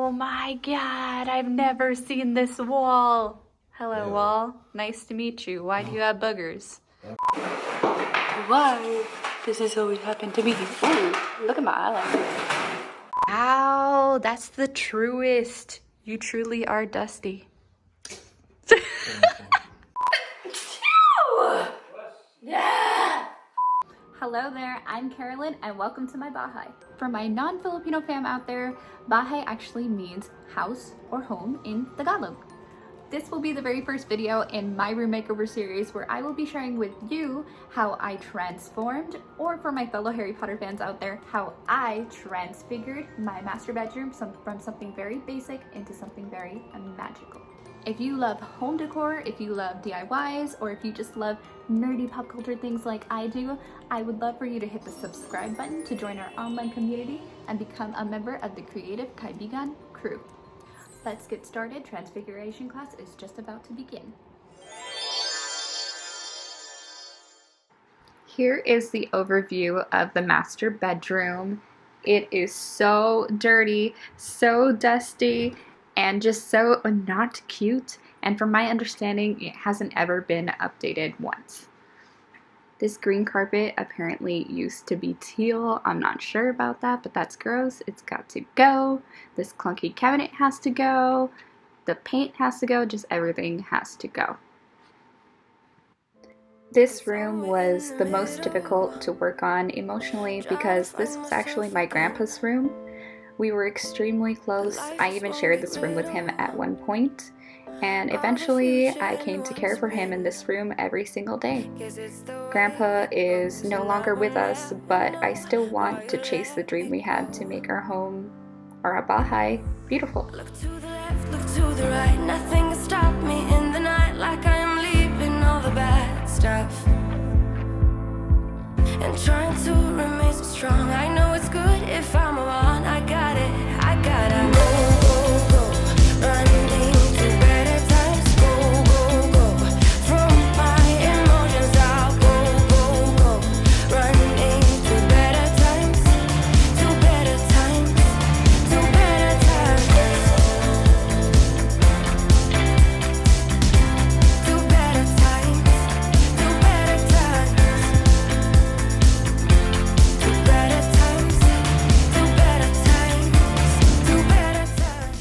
Oh my god, I've never seen this wall. Hello, Yeah. wall. Nice to meet you. Why do you have boogers? Why does this always happen to me? Ooh, look at my eyeliner. Ow, that's the truest. You truly are dusty. Yeah. Hello there, I'm Carolyn and welcome to my Bahay. For my non-Filipino fam out there, Bahay actually means house or home in Tagalog. This will be the very first video in my room makeover series where I will be sharing with you how I transformed, or for my fellow Harry Potter fans out there, how I transfigured my master bedroom from something very basic into something very magical. If you love home decor, if you love DIYs, or if you just love nerdy pop culture things like I do, I would love for you to hit the subscribe button to join our online community and become a member of the Creative Kaibigan crew. Let's get started. Transfiguration class is just about to begin. Here is the overview of the master bedroom. It is so dirty, so dusty, and just so not cute. And from my understanding, it hasn't ever been updated once. This green carpet apparently used to be teal. I'm not sure about that, but that's gross. It's got to go. This clunky cabinet has to go. The paint has to go. Just everything has to go. This room was the most difficult to work on emotionally because this was actually my grandpa's room. We were extremely close. I even shared this room with him at one point. And eventually I came to care for him in this room every single day. Grandpa is no longer with us, but I still want to chase the dream we had to make our home, or our Bahay, beautiful. Look to the left, look to the right, nothing can stop me in the night, like I am leaving all the bad stuff. And trying to remain so strong, I know it's good if I'm wrong, I got it, I gotta go, running to better times, go, from my emotions I'll go, running to better times, to better times, to better times, to better times, to better times, to better times, to better times, to better times.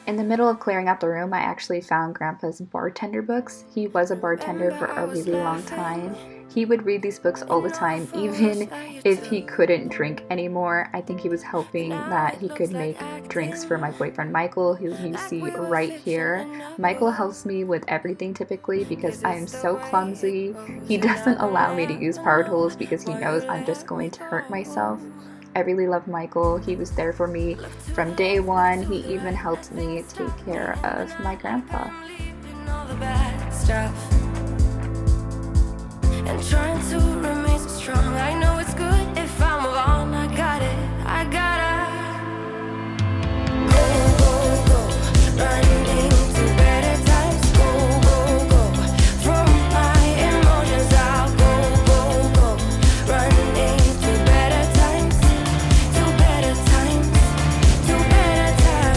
In the middle of clearing out the room, I actually found Grandpa's bartender books. He was a bartender for a really long time. He would read these books all the time, even if he couldn't drink anymore. I think he was hoping that he could make drinks for my boyfriend Michael, who you see right here. Michael helps me with everything typically because I am so clumsy. He doesn't allow me to use power tools because he knows I'm just going to hurt myself. I really love Michael. He was there for me from day one. He even helped me take care of my grandpa. All the bad stuff, and trying to remain so strong. I know it's good if I'm wrong. I got it, I gotta go, running to better times. Go, from my emotions I'll go, running to better times, to better times, to better times,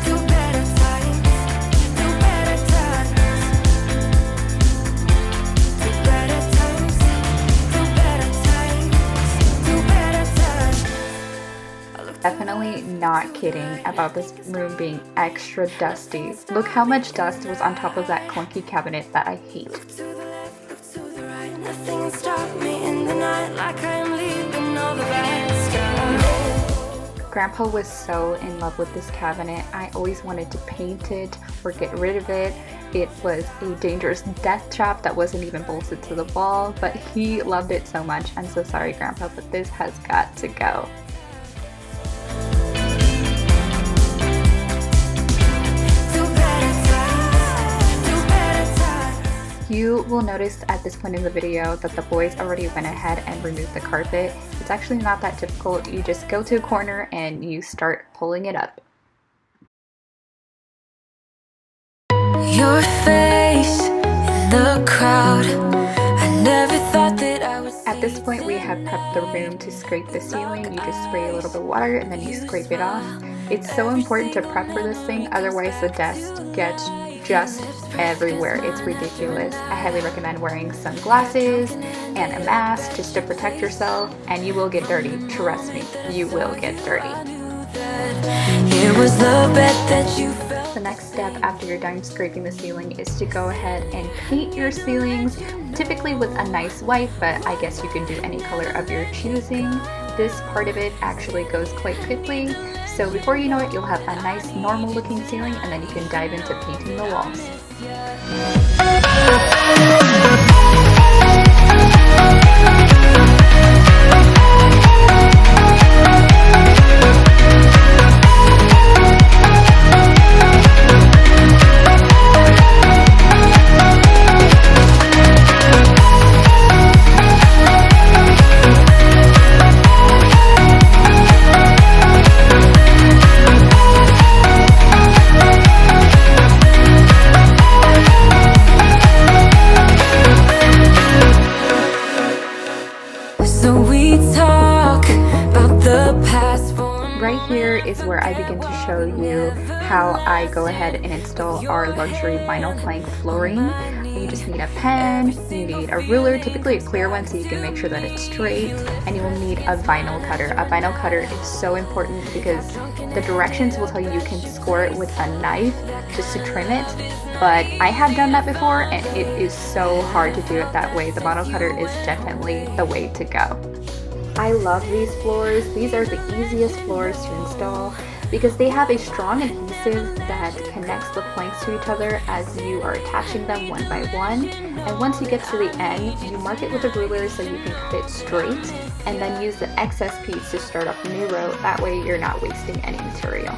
to better times, to better times, to better times, to better times, to better times. Definitely not kidding about this room being extra dusty. Look how much dust was on top of that clunky cabinet that I hate. Look to the left, look to the right, nothing can stop me in the night, like I am leaving all the bad stuff. Grandpa was so in love with this cabinet. I always wanted to paint it or get rid of it. It was a dangerous death trap that wasn't even bolted to the wall, but he loved it so much. I'm so sorry, Grandpa, but this has got to go. To better times, to better times. You will notice at this point in the video that the boys already went ahead and removed the carpet. It's actually not that difficult. You just go to a corner and you start pulling it up. Your face in the crowd. I never thought that I was. At At this point, we have prepped the room to scrape the ceiling. You just spray a little bit of water and then you scrape it off. It's so important to prep for this thing, otherwise the dust gets just everywhere. It's ridiculous. I highly recommend wearing sunglasses and a mask just to protect yourself, and you will get dirty. Trust me, you will get dirty. It was the bet that you felt. The next step after you're done scraping the ceiling is to go ahead and paint your ceilings, typically with a nice white, but I guess you can do any color of your choosing. This part of it actually goes quite quickly, so before you know it, you'll have a nice normal looking ceiling, and then you can dive into painting the walls. Right here is where I begin to show you how I go ahead and install our luxury vinyl plank flooring. You just need a pen, you need a ruler, typically a clear one so you can make sure that it's straight, and you will need a vinyl cutter. A vinyl cutter is so important because the directions will tell you you can score it with a knife just to trim it, but I have done that before and it is so hard to do it that way. The vinyl cutter is definitely the way to go. I love these floors. These are the easiest floors to install because they have a strong adhesive that connects the planks to each other as you are attaching them one by one. And once you get to the end, you mark it with a ruler so you can cut it straight, and then use the excess piece to start up a new row. That way you're not wasting any material.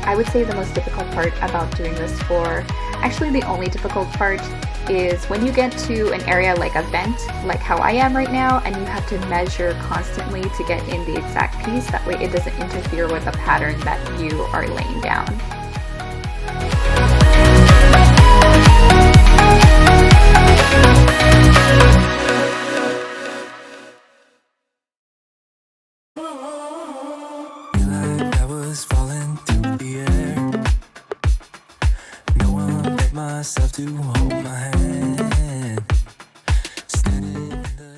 I would say the most difficult part about doing this floor, actually the only difficult part, is when you get to an area like a vent, like how I am right now, and you have to measure constantly to get in the exact piece. That way it doesn't interfere with the pattern that you are laying down.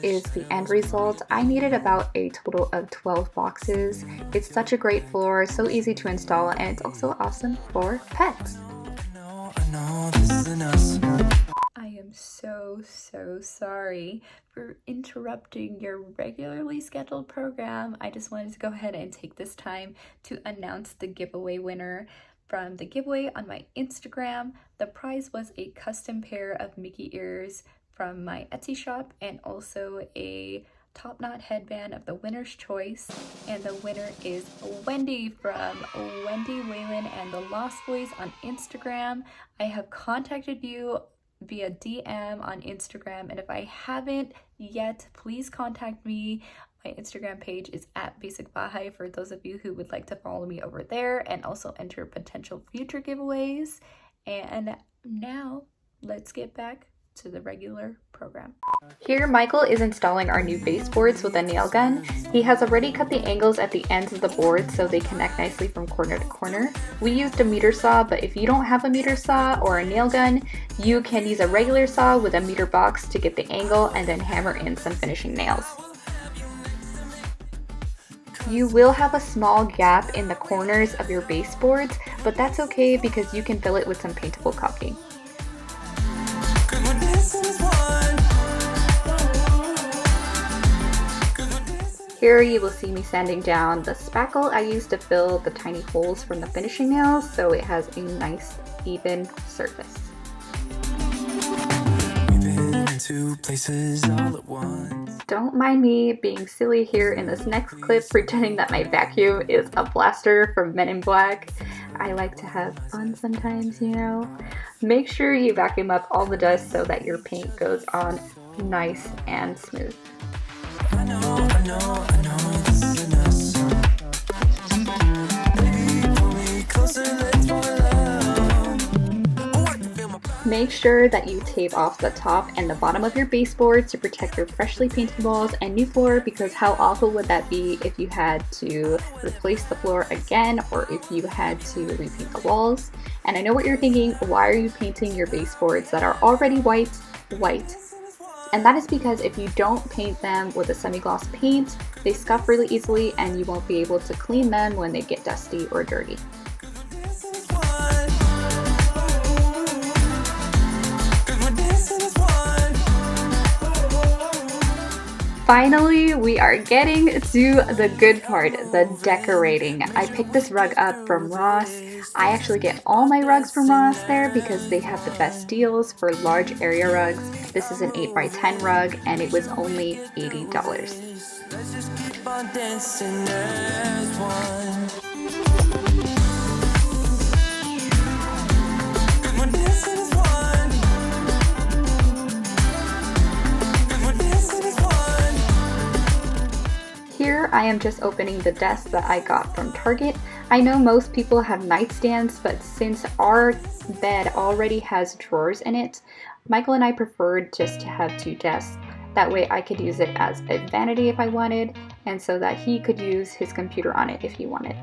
Is the end result. I needed about a total of 12 boxes. It's such a great floor, so easy to install, and it's also awesome for pets. I am so sorry for interrupting your regularly scheduled program. I just wanted to go ahead and take this time to announce the giveaway winner. From the giveaway on my Instagram, the prize was a custom pair of Mickey ears from my Etsy shop and also a top knot headband of the winner's choice. And the winner is Wendy from Wendy Whalen and the Lost Boys on Instagram. I have contacted you via DM on Instagram, and if I haven't yet, please contact me. My Instagram page is @basicbahay for those of you who would like to follow me over there and also enter potential future giveaways. And now let's get back to the regular program. Here Michael is installing our new baseboards with a nail gun. He has already cut the angles at the ends of the board so they connect nicely from corner to corner. We used a meter saw, but if you don't have a meter saw or a nail gun, you can use a regular saw with a meter box to get the angle and then hammer in some finishing nails. You will have a small gap in the corners of your baseboards, but that's okay because you can fill it with some paintable caulking. Here you will see me sanding down the spackle I used to fill the tiny holes from the finishing nails so it has a nice even surface. Places all at once. Don't mind me being silly here in this next clip, pretending that my vacuum is a blaster from Men in Black. I like to have fun sometimes, you know. Make sure you vacuum up all the dust so that your paint goes on nice and smooth. I know, this is a mess. Baby, pull me closer, let's fall in love. Make sure that you tape off the top and the bottom of your baseboards to protect your freshly painted walls and new floor, because how awful would that be if you had to replace the floor again or if you had to repaint the walls. And I know what you're thinking, why are you painting your baseboards that are already white? And that is because if you don't paint them with a semi-gloss paint, they scuff really easily and you won't be able to clean them when they get dusty or dirty. Finally, we are getting to the good part, the decorating. I picked this rug up from Ross. I actually get all my rugs from Ross there because they have the best deals for large area rugs. This is an 8x10 rug and it was only $80. Let's just keep on dancing as one. Here I am just opening the desk that I got from Target. I know most people have nightstands, but since our bed already has drawers in it, Michael and I preferred just to have two desks. That way I could use it as a vanity if I wanted, and so that he could use his computer on it if he wanted.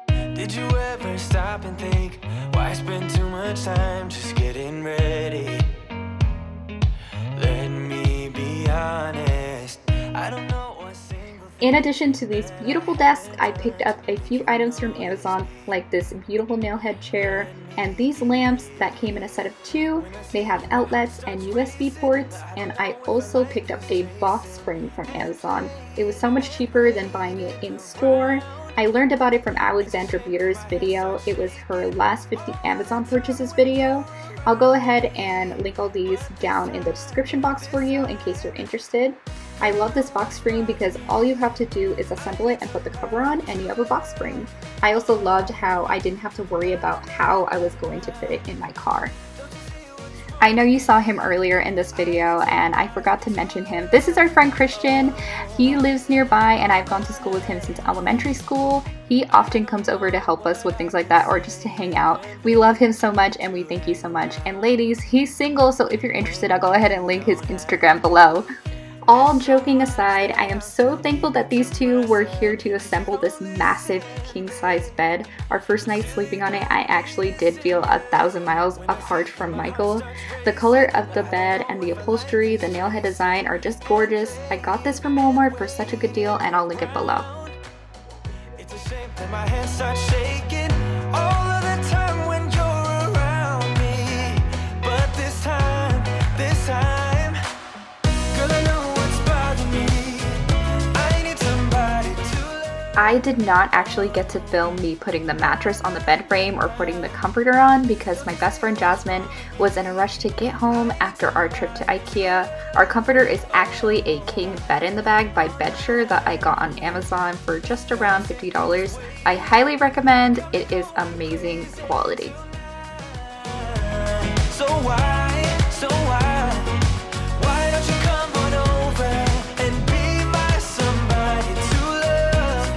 Did you ever stop and think, why spend too much time just getting ready? Let me be honest, I don't know a single thing. In addition to these beautiful desks, I picked up a few items from Amazon, like this beautiful Nailhead chair and these lamps that came in a set of 2. They have outlets and USB ports, and I also picked up a box spring from Amazon. It was so much cheaper than buying it in store. I learned about it from Alexandra Buter's video. It was her last 50 Amazon purchases video. I'll go ahead and link all these down in the description box for you in case you're interested. I love this box spring because all you have to do is assemble it and put the cover on and you have a box spring. I also loved how I didn't have to worry about how I was going to fit it in my car. I know you saw him earlier in this video and I forgot to mention him. This is our friend Christian. He lives nearby and I've gone to school with him since elementary school. He often comes over to help us with things like that or just to hang out. We love him so much and we thank you so much. And ladies, he's single, so if you're interested, I'll go ahead and link his Instagram below. All joking aside, I am so thankful that these two were here to assemble this massive king-size bed. Our first night sleeping on it, I actually did feel 1,000 miles apart from Michael. The color of the bed and the upholstery, the Nailhead design are just gorgeous. I got this from Walmart for such a good deal and I'll link it below. It's a shame that my hands start shaking all of the time when you're around me. But this time, girl, I know what's bothering me. I need somebody to love. I did not actually get to film me putting the mattress on the bed frame or putting the comforter on because my best friend Jasmine was in a rush to get home after our trip to IKEA. Our comforter is actually a king bed in the bag by Bedsure that I got on Amazon for just around $50. I highly recommend. It is amazing quality. So why don't you come on over and be my somebody to love?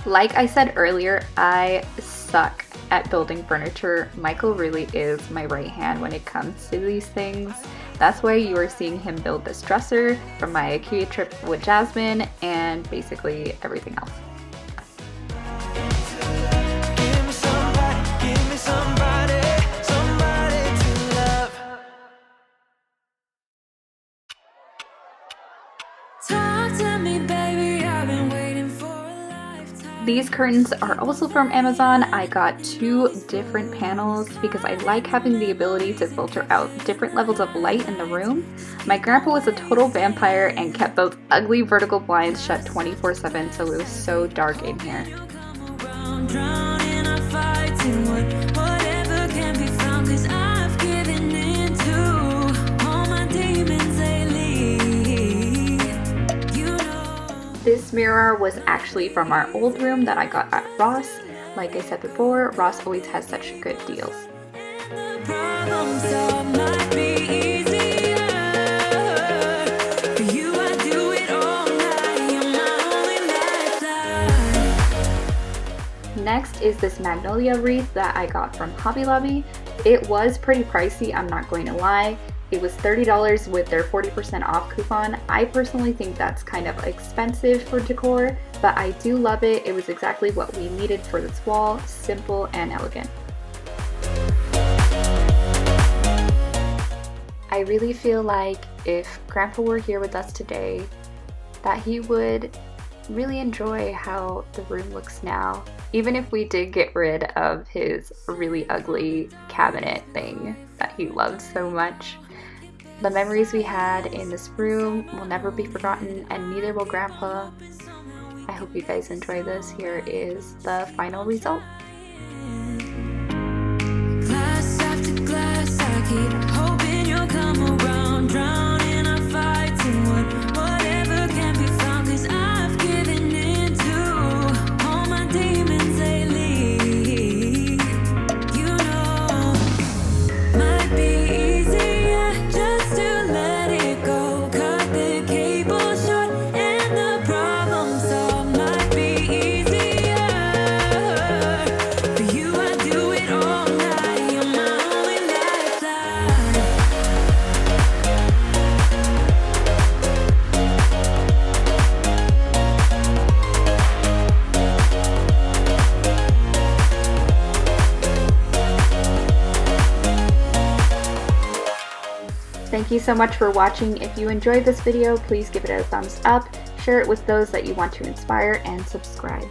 Like I said earlier, I suck at building furniture. Michael really is my right hand when it comes to these things. That's why you are seeing him build this dresser from my IKEA trip with Jasmine and basically everything else. Give me somebody to love. Talk to me, baby, I've been waiting for a lifetime. These curtains are also from Amazon. I got 2 different panels because I like having the ability to filter out different levels of light in the room. My grandpa was a total vampire and kept those ugly vertical blinds shut 24/7, so it was so dark in here. Whatever can be found, 'cause I've given in to all my demons lately. You know. This mirror was actually from our old room that I got at Ross. Like I said before, Ross always has such good deals. The problem solved might be easier. For you, I do it all night. You're my only lifeline. Next is this Magnolia Wreath that I got from Hobby Lobby. It was pretty pricey, I'm not going to lie. It was $30 with their 40% off coupon. I personally think that's kind of expensive for decor, but I do love it. It was exactly what we needed for this wall, simple and elegant. I really feel like if Grandpa were here with us today, that he would really enjoy how the room looks now, even if we did get rid of his really ugly cabinet thing that he loved so much. The memories we had in this room will never be forgotten, and neither will Grandpa. I hope you guys enjoy this. Here is the final result. Glass after glass, I keep hoping you'll come around, drown in our fights and whatever can be found, 'cause I've given in to all my demons lately. You know, might be easier just to let it go, cut the cable short and the problem solved. Might be easier for you. I do it all night. You're my only lifeline. Thank you so much for watching. If you enjoyed this video, please give it a thumbs up, share it with those that you want to inspire, and subscribe.